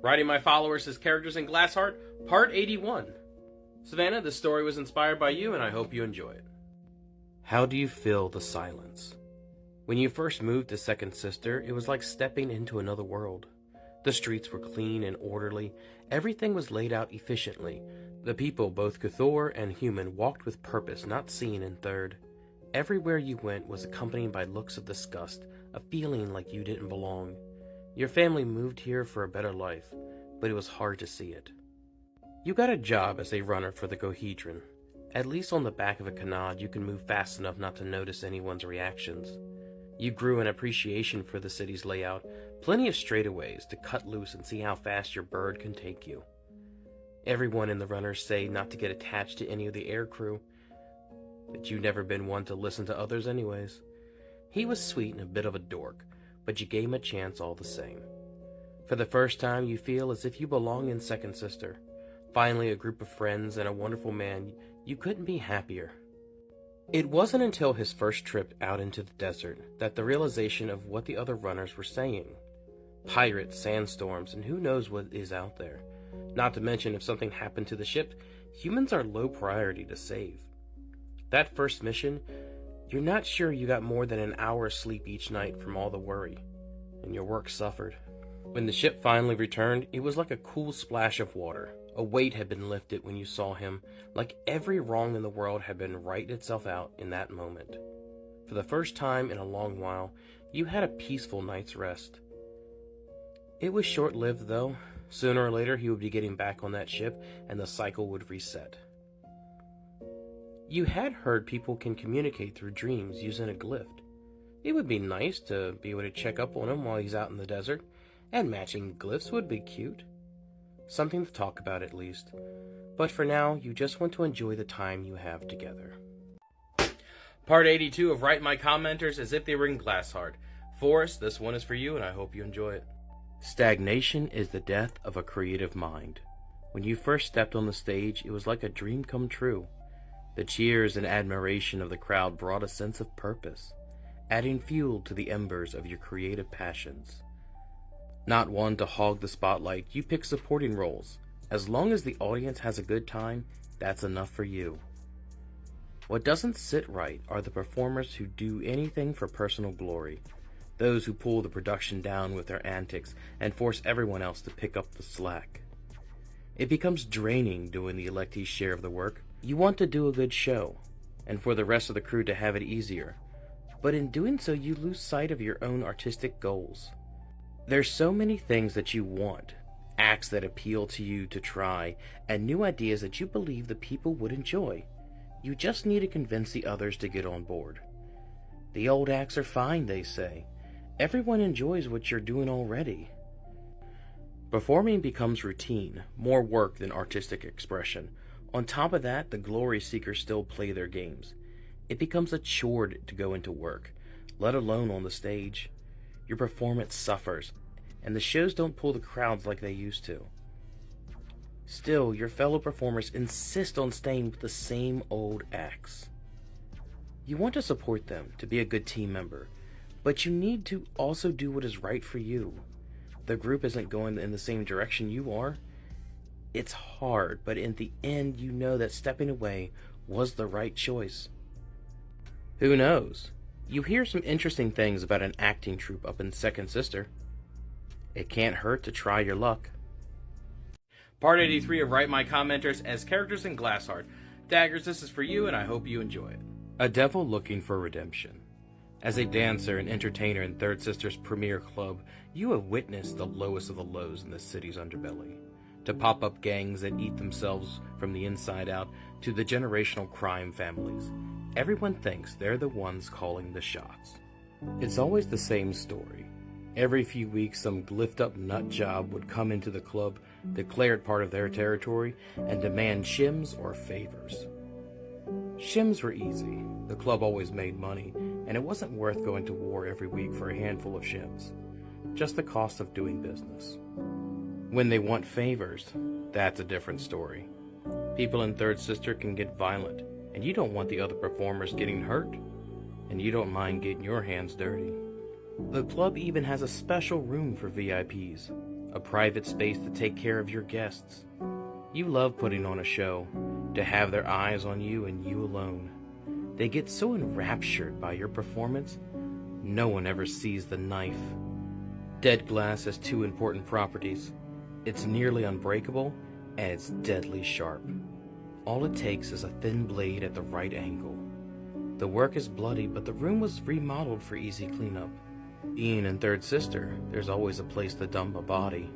Writing my followers as characters in Glassheart, Part 81. Savannah, the story was inspired by you, and I hope you enjoy it. How do you feel the silence? When you first moved to Second Sister, it was like stepping into another world. The streets were clean and orderly. Everything was laid out efficiently. The people, both Cthulhu and human, walked with purpose, not seen in Third. Everywhere you went was accompanied by looks of disgust, a feeling like you didn't belong. Your family moved here for a better life, but it was hard to see it. You got a job as a runner for the Gohedron. At least on the back of a canard, you can move fast enough not to notice anyone's reactions. You grew an appreciation for the city's layout, plenty of straightaways to cut loose and see how fast your bird can take you. Everyone in the runners say not to get attached to any of the air crew, but you've never been one to listen to others anyways. He was sweet and a bit of a dork, but you gave him a chance all the same. For the first time, you feel as if you belong in Second Sister. Finally, a group of friends and a wonderful man, you couldn't be happier. It wasn't until his first trip out into the desert that the realization of what the other runners were saying. Pirates, sandstorms, and who knows what is out there. Not to mention, if something happened to the ship, humans are low priority to save. That first mission, you're not sure you got more than an hour's sleep each night from all the worry, and your work suffered. When the ship finally returned, it was like a cool splash of water. A weight had been lifted when you saw him, like every wrong in the world had been righted itself out in that moment. For the first time in a long while, you had a peaceful night's rest. It was short-lived, though. Sooner or later, he would be getting back on that ship, and the cycle would reset. You had heard people can communicate through dreams using a glyph. It would be nice to be able to check up on him while he's out in the desert, and matching glyphs would be cute. Something to talk about at least. But for now, you just want to enjoy the time you have together. Part 82 of Write My Commenters as if they were in Glassheart. Forrest, this one is for you, and I hope you enjoy it. Stagnation is the death of a creative mind. When you first stepped on the stage, it was like a dream come true. The cheers and admiration of the crowd brought a sense of purpose, adding fuel to the embers of your creative passions. Not one to hog the spotlight, you pick supporting roles. As long as the audience has a good time, that's enough for you. What doesn't sit right are the performers who do anything for personal glory. Those who pull the production down with their antics and force everyone else to pick up the slack. It becomes draining doing the electee's share of the work. You want to do a good show, and for the rest of the crew to have it easier. But in doing so, you lose sight of your own artistic goals. There's so many things that you want, acts that appeal to you to try, and new ideas that you believe the people would enjoy. You just need to convince the others to get on board. The old acts are fine, they say. Everyone enjoys what you're doing already. Performing becomes routine, more work than artistic expression. On top of that, the glory seekers still play their games. It becomes a chore to go into work, let alone on the stage. Your performance suffers, and the shows don't pull the crowds like they used to. Still, your fellow performers insist on staying with the same old acts. You want to support them, to be a good team member, but you need to also do what is right for you. The group isn't going in the same direction you are. It's hard, but in the end, you know that stepping away was the right choice. Who knows? You hear some interesting things about an acting troupe up in Second Sister. It can't hurt to try your luck. Part 83 of Write My Commenters as characters in Glassheart. Daggers, this is for you, and I hope you enjoy it. A devil looking for redemption. As a dancer and entertainer in Third Sister's premier club, you have witnessed the lowest of the lows in the city's underbelly. To pop-up gangs that eat themselves from the inside out, to the generational crime families. Everyone thinks they're the ones calling the shots. It's always the same story. Every few weeks, some glyphed-up nut job would come into the club, declare it part of their territory, and demand shims or favors. Shims were easy. The club always made money, and it wasn't worth going to war every week for a handful of shims. Just the cost of doing business. When they want favors, that's a different story. People in Third Sister can get violent, and you don't want the other performers getting hurt, and you don't mind getting your hands dirty. The club even has a special room for VIPs. a private space to take care of your guests. You love putting on a show, to have their eyes on you and you alone. They get so enraptured by your performance, no one ever sees the knife. Dead glass has two important properties. It's nearly unbreakable, and it's deadly sharp. All it takes is a thin blade at the right angle. The work is bloody, but the room was remodeled for easy cleanup. Being in Third Sister, there's always a place to dump a body.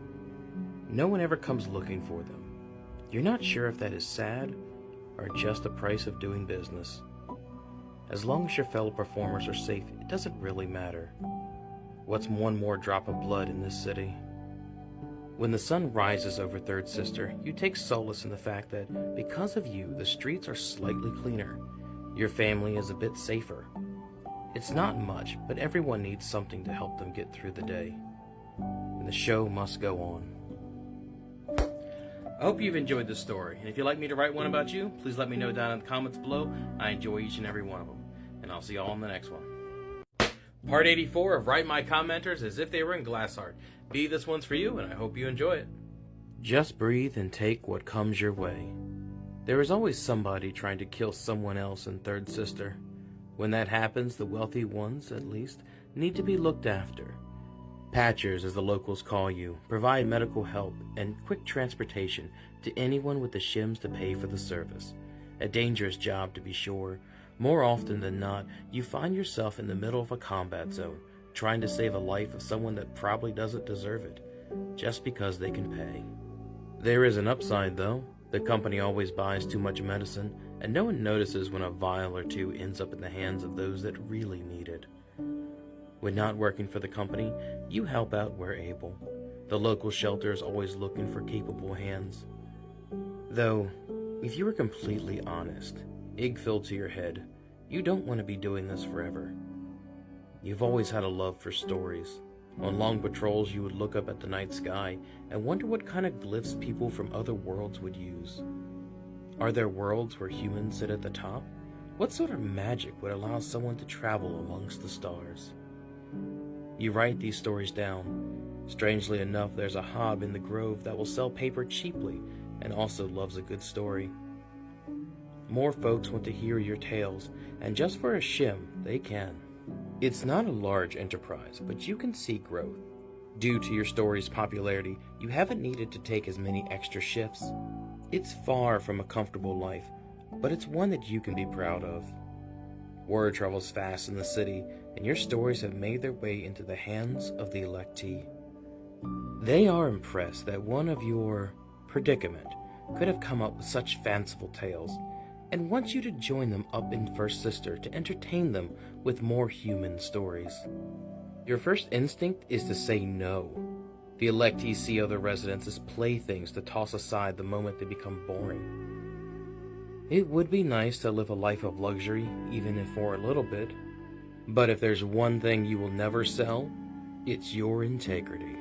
No one ever comes looking for them. You're not sure if that is sad or just the price of doing business. As long as your fellow performers are safe, it doesn't really matter. What's one more drop of blood in this city? When the sun rises over Third Sister, you take solace in the fact that because of you, the streets are slightly cleaner. Your family is a bit safer. It's not much, but everyone needs something to help them get through the day. And the show must go on. I hope you've enjoyed this story, and if you'd like me to write one about you, please let me know down in the comments below. I enjoy each and every one of them, and I'll see you all in the next one. Part 84 of Write My Commenters as if they were in Glassheart. B, this one's for you, and I hope you enjoy it. Just breathe and take what comes your way. There is always somebody trying to kill someone else in Third Sister. When that happens, the wealthy ones, at least, need to be looked after. Patchers, as the locals call you, provide medical help and quick transportation to anyone with the shims to pay for the service. A dangerous job, to be sure. More often than not, you find yourself in the middle of a combat zone, trying to save a life of someone that probably doesn't deserve it, just because they can pay. There is an upside, though. The company always buys too much medicine, and no one notices when a vial or two ends up in the hands of those that really need it. When not working for the company, you help out where able. The local shelter is always looking for capable hands. Though, if you were completely honest, egg filled to your head, you don't want to be doing this forever. You've always had a love for stories. On long patrols, you would look up at the night sky and wonder what kind of glyphs people from other worlds would use. Are there worlds where humans sit at the top? What sort of magic would allow someone to travel amongst the stars? You write these stories down. Strangely enough, there's a hob in the grove that will sell paper cheaply and also loves a good story. More folks want to hear your tales, and just for a shim, they can. It's not a large enterprise, but you can see growth. Due to your story's popularity, you haven't needed to take as many extra shifts. It's far from a comfortable life, but it's one that you can be proud of. Word travels fast in the city, and your stories have made their way into the hands of the electee. They are impressed that one of your predicament could have come up with such fanciful tales, and want you to join them up in First Sister to entertain them with more human stories. Your first instinct is to say no. The electees see other residents as playthings to toss aside the moment they become boring. It would be nice to live a life of luxury, even if for a little bit. But if there's one thing you will never sell, it's your integrity.